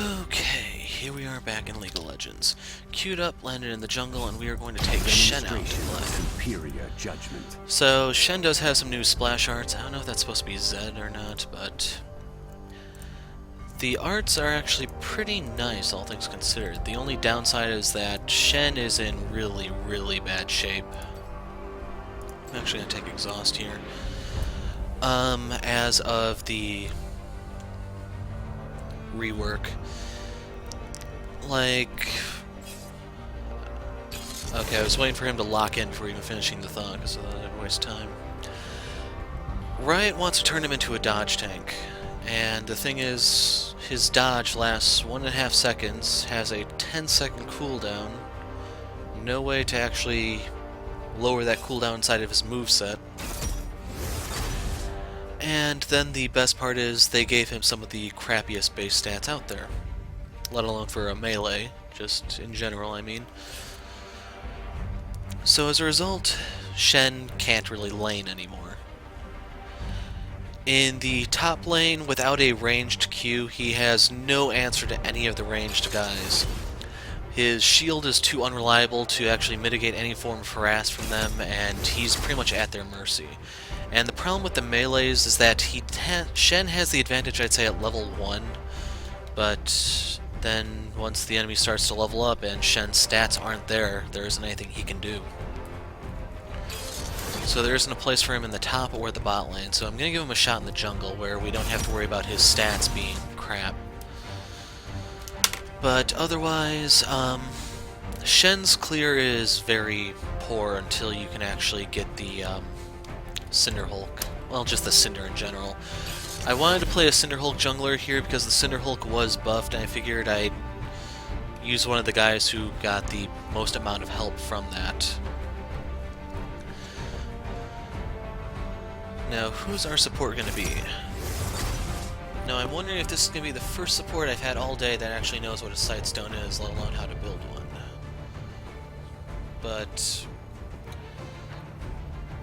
Okay, here we are back in League of Legends. Queued up, landed in the jungle, and we are going to take Shen out to play. Superior judgment. So, Shen does have some new splash arts. I don't know if that's supposed to be Zed or not, but the arts are actually pretty nice, all things considered. The only downside is that Shen is in really, really bad shape. I'm actually going to take Exhaust here. As of the rework. Like... Okay, I was waiting for him to lock in before even finishing the thought, because I'd waste time. Riot wants to turn him into a dodge tank, and the thing is, his dodge lasts 1.5 seconds, has a 10-second cooldown, no way to actually lower that cooldown inside of his moveset. And then the best part is, they gave him some of the crappiest base stats out there. Let alone for a melee, just in general, I mean. So as a result, Shen can't really lane anymore. In the top lane, without a ranged Q, he has no answer to any of the ranged guys. His shield is too unreliable to actually mitigate any form of harass from them, and he's pretty much at their mercy. And the problem with the melees is that Shen has the advantage, I'd say, at level 1, but then once the enemy starts to level up and Shen's stats aren't there, there isn't anything he can do. So there isn't a place for him in the top or the bot lane, so I'm going to give him a shot in the jungle where we don't have to worry about his stats being crap. But otherwise, Shen's clear is very poor until you can actually get the Cinderhulk. Well, just the Cinder in general. I wanted to play a Cinderhulk jungler here because the Cinderhulk was buffed, and I figured I'd use one of the guys who got the most amount of help from that. Now, who's our support going to be? Now, I'm wondering if this is going to be the first support I've had all day that actually knows what a sightstone is, let alone how to build one. But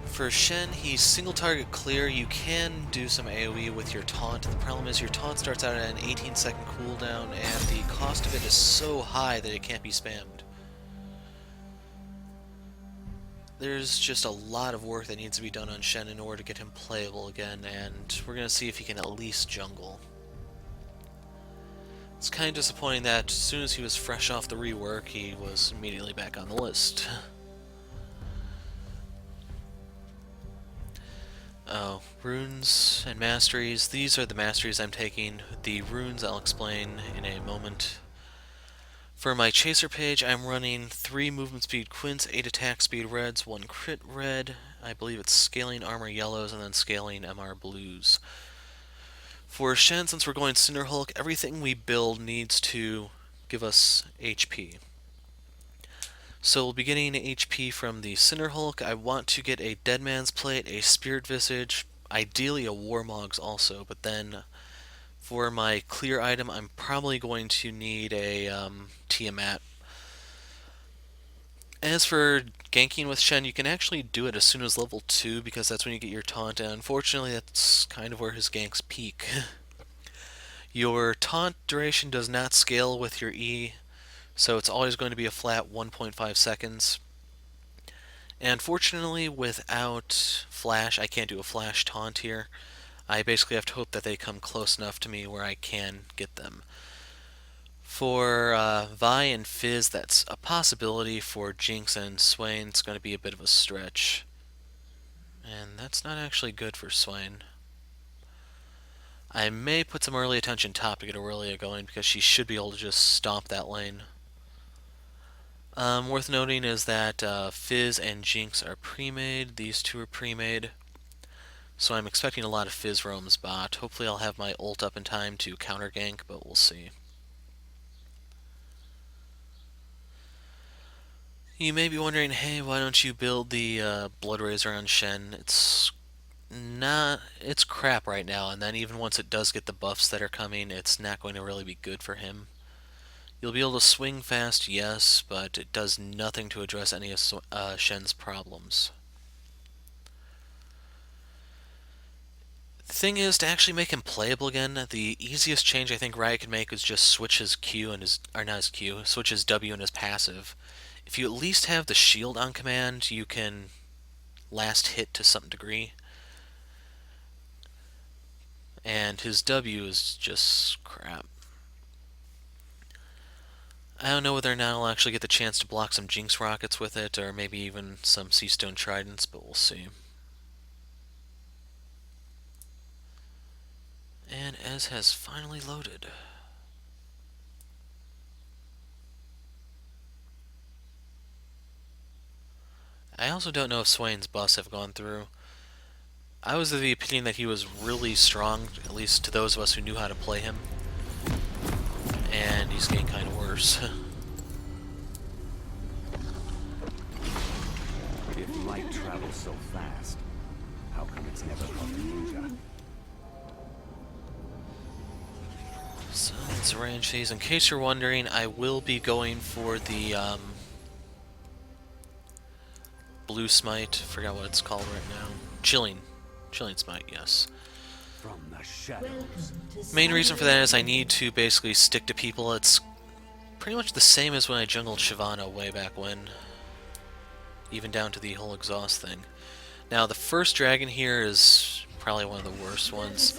for Shen, he's single target clear. You can do some AoE with your taunt. The problem is your taunt starts out at an 18-second cooldown, and the cost of it is so high that it can't be spammed. There's just a lot of work that needs to be done on Shen in order to get him playable again, and we're going to see if he can at least jungle. It's kind of disappointing that as soon as he was fresh off the rework, he was immediately back on the list. Oh, runes and masteries. These are the masteries I'm taking. The runes I'll explain in a moment. For my chaser page, I'm running 3 movement speed quints, 8 attack speed reds, 1 crit red, I believe it's scaling armor yellows, and then scaling MR blues. For Shen, since we're going Cinderhulk, everything we build needs to give us HP. So we'll be getting HP from the Cinderhulk. I want to get a Deadman's Plate, a Spirit Visage, ideally a Warmog's also, but then for my clear item, I'm probably going to need a Tiamat. As for ganking with Shen, you can actually do it as soon as level 2 because that's when you get your taunt, and unfortunately that's kind of where his ganks peak. Your taunt duration does not scale with your E, so it's always going to be a flat 1.5 seconds. And fortunately, without flash, I can't do a flash taunt here. I basically have to hope that they come close enough to me where I can get them. For Vi and Fizz, that's a possibility. For Jinx and Swain, it's going to be a bit of a stretch. And that's not actually good for Swain. I may put some early attention top to get Aurelia going, because she should be able to just stomp that lane. Worth noting is that Fizz and Jinx are pre-made. These two are pre-made. So I'm expecting a lot of Fizz roams bot. Hopefully I'll have my ult up in time to counter gank, but we'll see. You may be wondering, hey, why don't you build the Blood Razor on Shen? It's crap right now, and then even once it does get the buffs that are coming, it's not going to really be good for him. You'll be able to swing fast, yes, but it does nothing to address any of Shen's problems. The thing is, to actually make him playable again, the easiest change I think Riot could make is just switch his Q and his, or not his Q, switch his W and his passive. If you at least have the shield on command, you can last hit to some degree. And his W is just crap. I don't know whether or not I'll actually get the chance to block some Jinx rockets with it, or maybe even some Seastone Tridents, but we'll see. And Ez has finally loaded. I also don't know if Swain's buffs have gone through. I was of the opinion that he was really strong, at least to those of us who knew how to play him. And he's getting kind of worse. If light travels so fast, how come it's never caught the ninja? So let's arrange these. In case you're wondering, I will be going for the blue smite. Forgot what it's called right now. Chilling smite, yes. From the shadows. Main reason for that is I need to basically stick to people. It's pretty much the same as when I jungled Shyvana way back when. Even down to the whole exhaust thing. Now the first dragon here is probably one of the worst ones.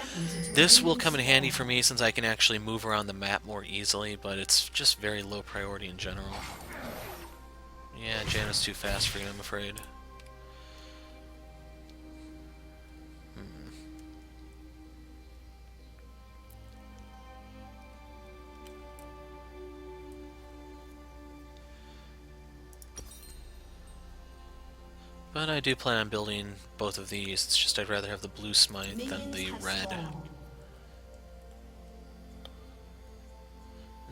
This will come in handy for me since I can actually move around the map more easily, but it's just very low priority in general. Yeah, Janna's too fast for me, I'm afraid. But I do plan on building both of these. It's just I'd rather have the blue smite than the red.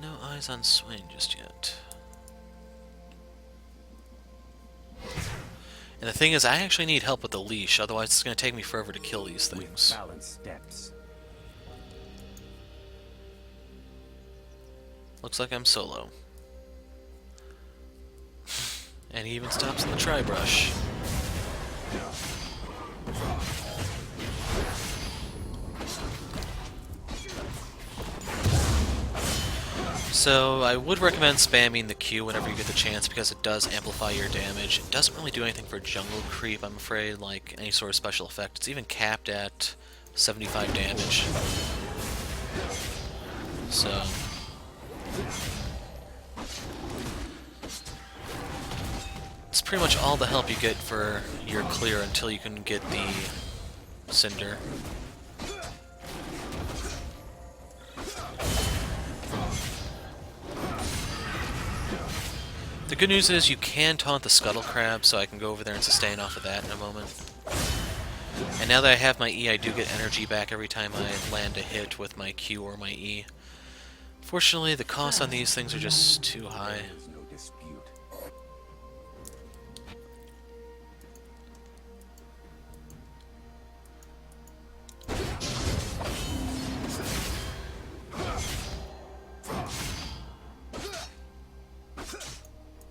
No eyes on Swain just yet. And the thing is, I actually need help with the leash, otherwise it's going to take me forever to kill these things. Balanced steps. Looks like I'm solo. And he even stops in the tri-brush. So I would recommend spamming the Q whenever you get the chance because it does amplify your damage. It doesn't really do anything for jungle creep, I'm afraid, like any sort of special effect. It's even capped at 75 damage. So it's pretty much all the help you get for your clear until you can get the Cinder. The good news is you can taunt the Scuttle Crab, so I can go over there and sustain off of that in a moment. And now that I have my E, I do get energy back every time I land a hit with my Q or my E. Fortunately, the costs on these things are just too high. There's no dispute.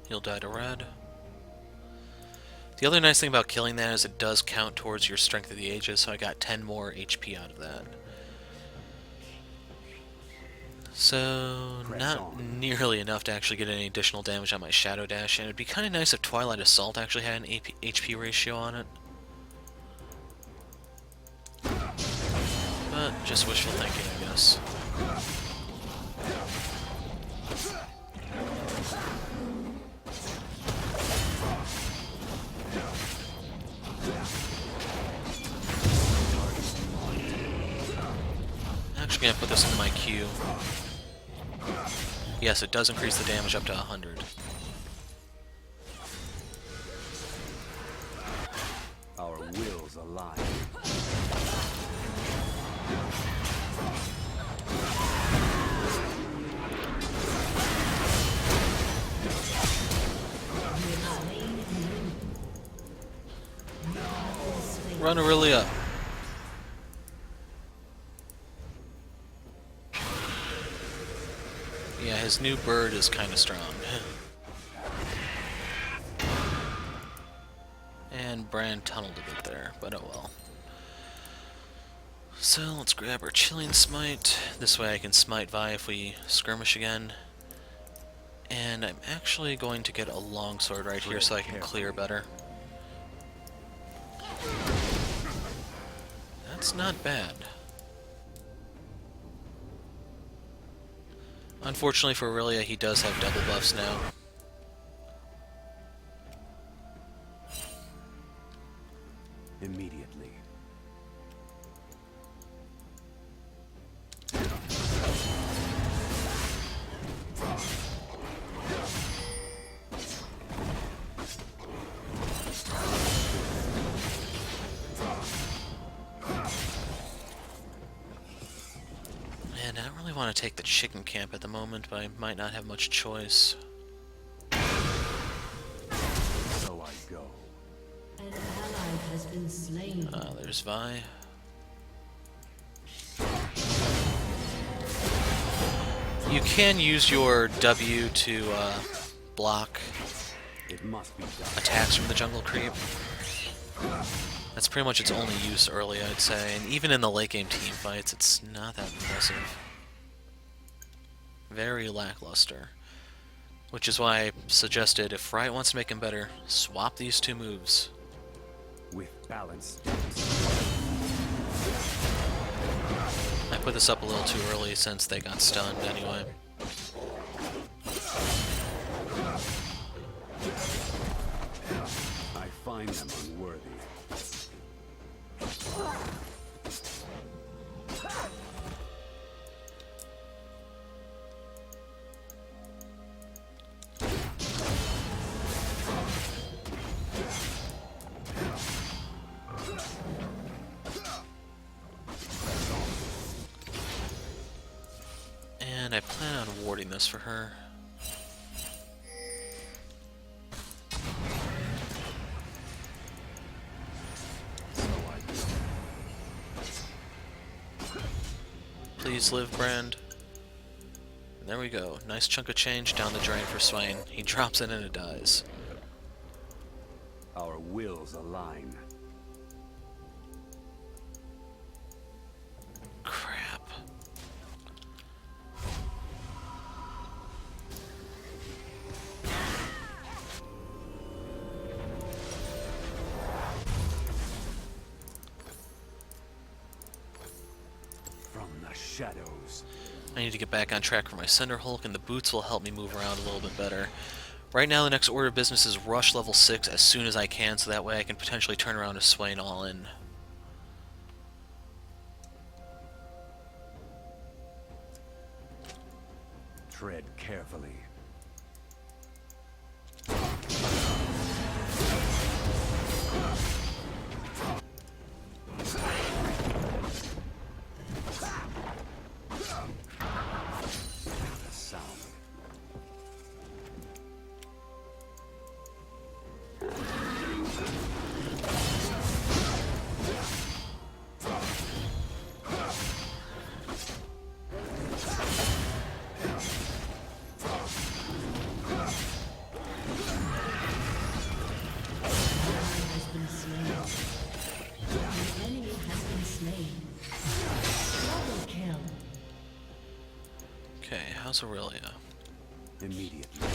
He'll die to red. The other nice thing about killing that is it does count towards your Strength of the Ages, so I got 10 more HP out of that. So, not nearly enough to actually get any additional damage on my Shadow Dash, and it'd be kind of nice if Twilight Assault actually had an HP ratio on it. But, just wishful thinking, I guess. I'm actually gonna put this into my Q. Yes, it does increase the damage up to 100. Our wills align. Run Aurelia! Yeah, his new bird is kind of strong. And Bran tunneled a bit there, but oh well. So let's grab our Chilling Smite. This way I can smite Vi if we skirmish again. And I'm actually going to get a longsword right here so I can clear better. That's not bad. Unfortunately for Aurelia, he does have double buffs now. Immediately. And I don't really want to take the chicken camp at the moment, but I might not have much choice. So I go. An ally has been slain. There's Vi. You can use your W to block It must be done. attacks from the jungle creep. That's pretty much its only use early, I'd say, and even in the late game team fights, it's not that impressive. Very lackluster. Which is why I suggested, if Riot wants to make him better, swap these two moves. With balance. I put this up a little too early since they got stunned anyway. I find them unworthy. And I plan on warding this for her. Please live, Brand. And there we go. Nice chunk of change down the drain for Swain. He drops it and it dies. Our wills align. Crap. From the shadows. I need to get back on track for my Cinderhulk, and the boots will help me move around a little bit better. Right now, the next order of business is rush level 6 as soon as I can, so that way I can potentially turn around to Swain all in. Tread carefully. The sound. Has been slain. An enemy has been slain. Double kill. Okay, how's Aurelia? Immediately.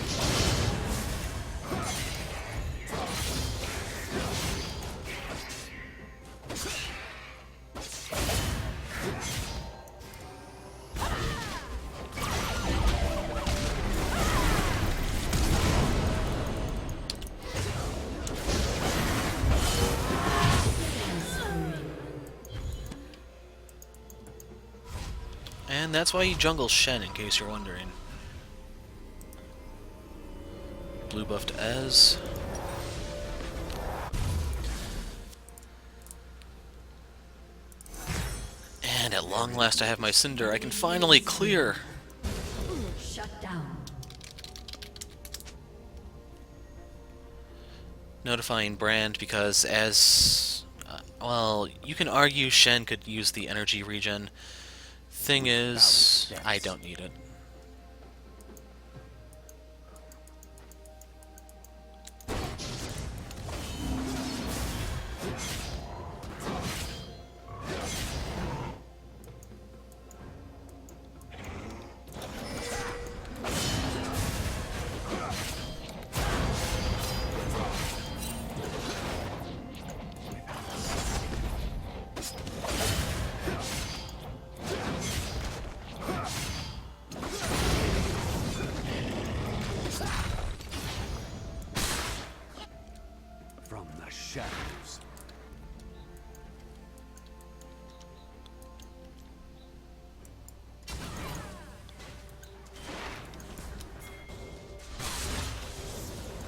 And that's why he jungles Shen, in case you're wondering. Blue buff to Ez. And at long last I have my Cinder. I can finally clear! Shut down. Notifying Brand because as... well, you can argue Shen could use the energy regen. Thing is, I don't need it. shadows.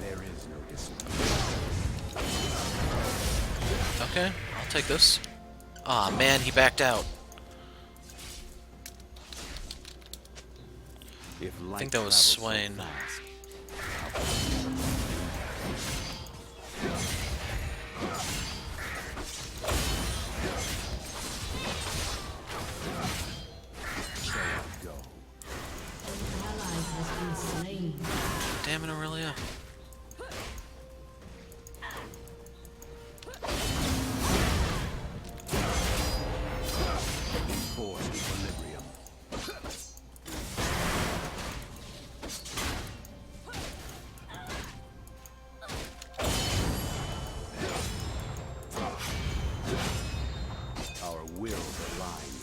There is no discipline. Okay, I'll take this. Aw, man, he backed out. If I think that was Swain. An ally has been slain. Damn it, Aurelia. Forced equilibrium. Our wills align.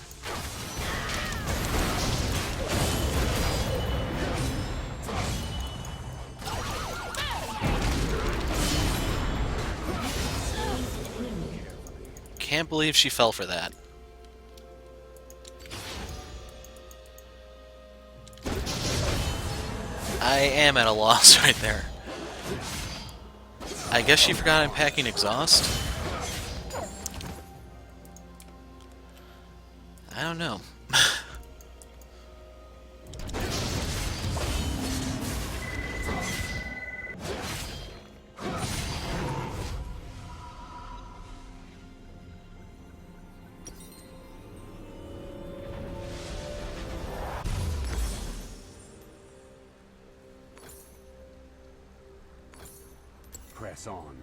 Can't believe she fell for that. I am at a loss right there. I guess she forgot I'm packing exhaust? I don't know. Press on.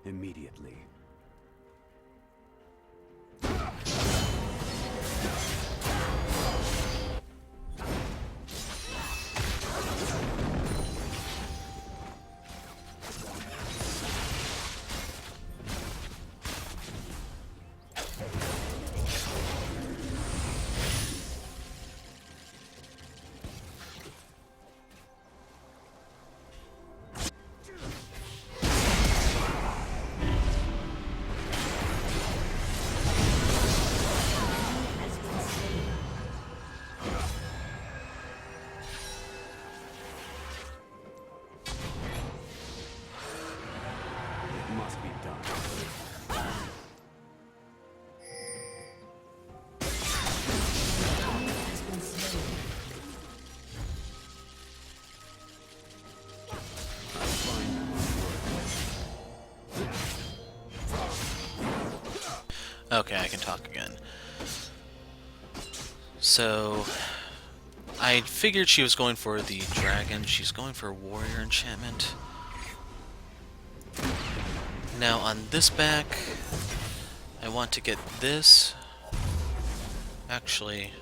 Immediately. It must be done. Has been slain. I find Okay, I can talk again. So, I figured she was going for the dragon. She's going for a warrior enchantment. Now on this back, I want to get this. Actually,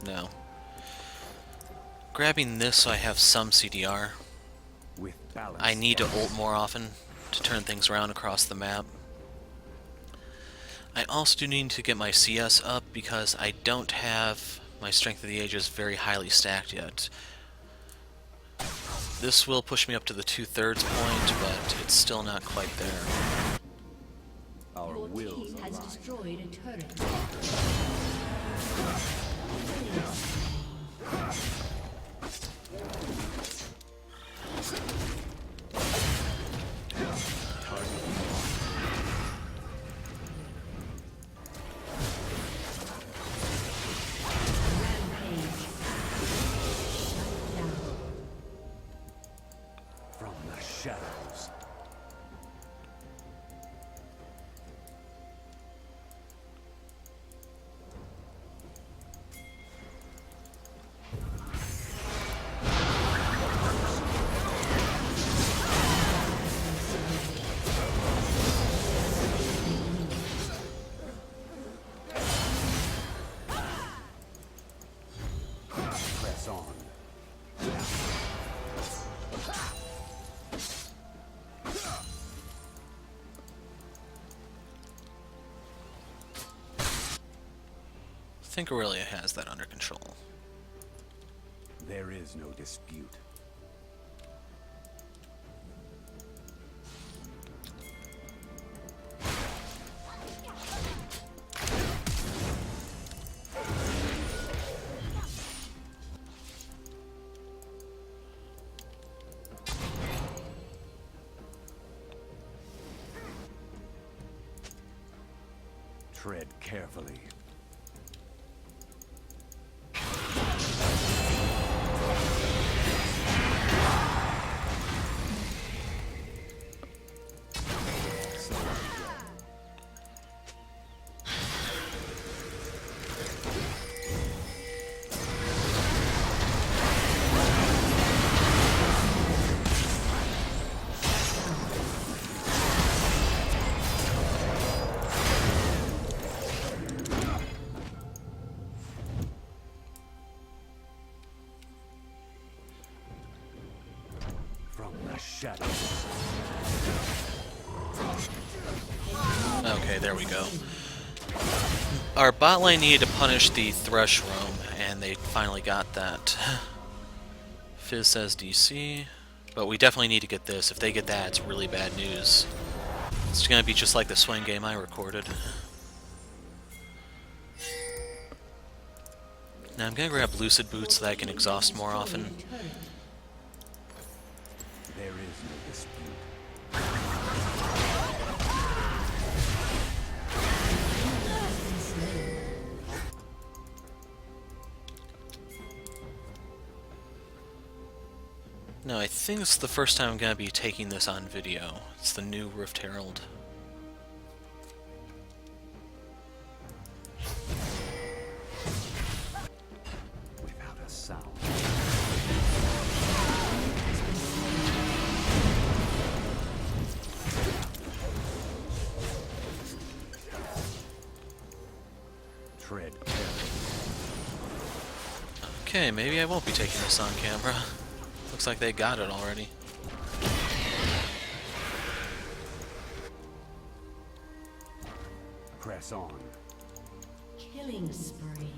no. Grabbing this so I have some CDR. with balance. I need to ult more often to turn things around across the map. I also do need to get my CS up because I don't have my Strength of the Ages very highly stacked yet. This will push me up to the 2/3 point, but it's still not quite there. Our Your wills team has align. destroyed a turret. Rampage. Shut down. From the shadows. Press on. think Aurelia has that under control. There is no dispute. Tread carefully. Shadows. Okay, there we go. Our bot lane needed to punish the Thresh roam, and they finally got that. Fizz says DC, but we definitely need to get this. If they get that, it's really bad news. It's gonna be just like the Swain game I recorded. Now I'm gonna grab Lucid Boots so that I can exhaust more often. There is no dispute. No, I think this is the first time I'm gonna be taking this on video. It's the new Rift Herald. Without a sound. Tread carefully. Okay, maybe I won't be taking this on camera. Looks like they got it already. Press on. Killing spree.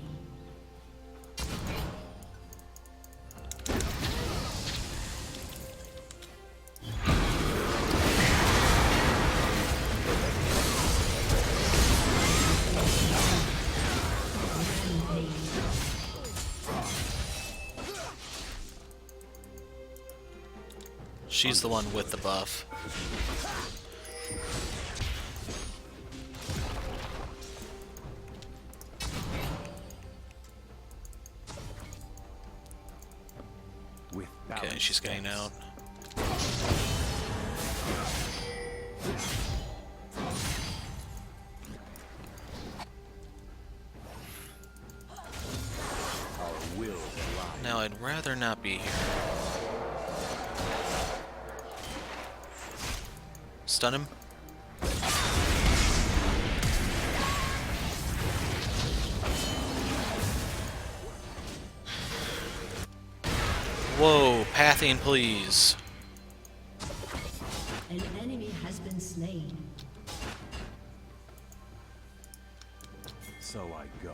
She's the one with the buff. With Okay, she's getting out. Our will alive. Now I'd rather not be here. Stun him. Whoa, pathing, please. An enemy has been slain. So I go.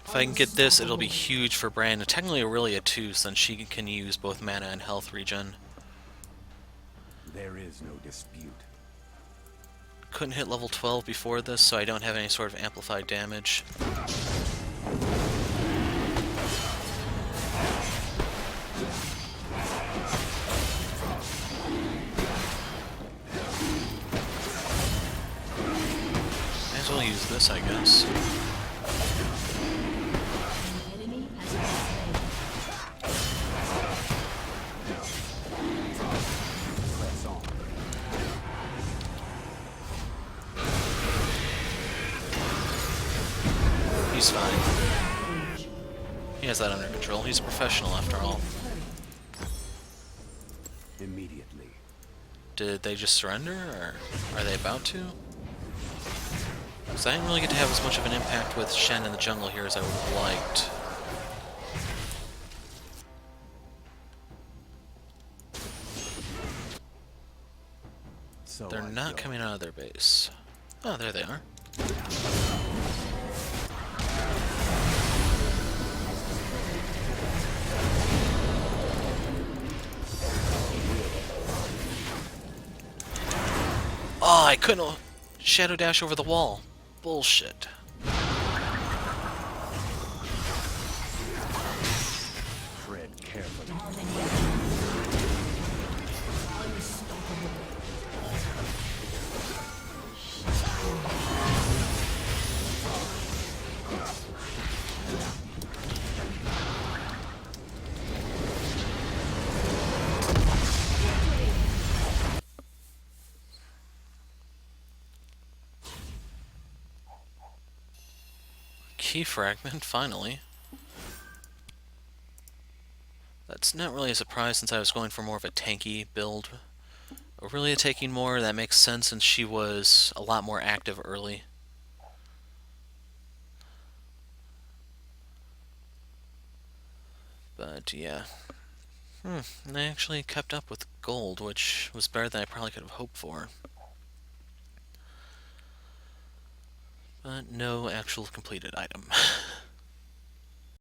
If I can get this, it'll be huge for Bran. And technically Aurelia too, since she can use both mana and health regen. There is no dispute. Couldn't hit level 12 before this, so I don't have any sort of amplified damage. Might as well use this, I guess. An enemy has been slain. Press on. He's fine. He has that under control. He's a professional after all. Immediately. Did they just surrender, or are they about to? Because I didn't really get to have as much of an impact with Shen in the jungle here as I would have liked. So They're I not go. coming out of their base. Oh, there they are. Oh, I couldn't shadow dash over the wall. Bullshit. Tread carefully. Key fragment, finally. That's not really a surprise since I was going for more of a tanky build. Aurelia taking more, that makes sense since she was a lot more active early. But yeah. I actually kept up with gold, which was better than I probably could have hoped for. But no actual completed item.